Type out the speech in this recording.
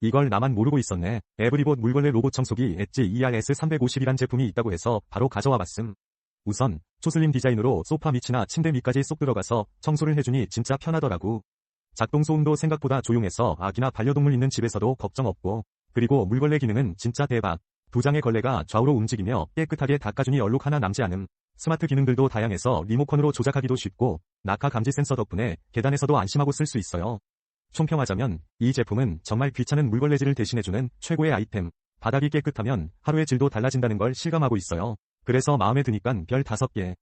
이걸 나만 모르고 있었네. 에브리봇 물걸레 로봇 청소기 엣지 ERS350이란 제품이 있다고 해서 바로 가져와 봤음. 우선 초슬림 디자인으로 소파 밑이나 침대 밑까지 쏙 들어가서 청소를 해주니 진짜 편하더라고. 작동 소음도 생각보다 조용해서 아기나 반려동물 있는 집에서도 걱정 없고, 그리고 물걸레 기능은 진짜 대박. 두 장의 걸레가 좌우로 움직이며 깨끗하게 닦아주니 얼룩 하나 남지 않음. 스마트 기능들도 다양해서 리모컨으로 조작하기도 쉽고, 낙하 감지 센서 덕분에 계단에서도 안심하고 쓸 수 있어요. 총평하자면 이 제품은 정말 귀찮은 물걸레질을 대신해주는 최고의 아이템. 바닥이 깨끗하면 하루의 질도 달라진다는 걸 실감하고 있어요. 그래서 마음에 드니깐 별 5개.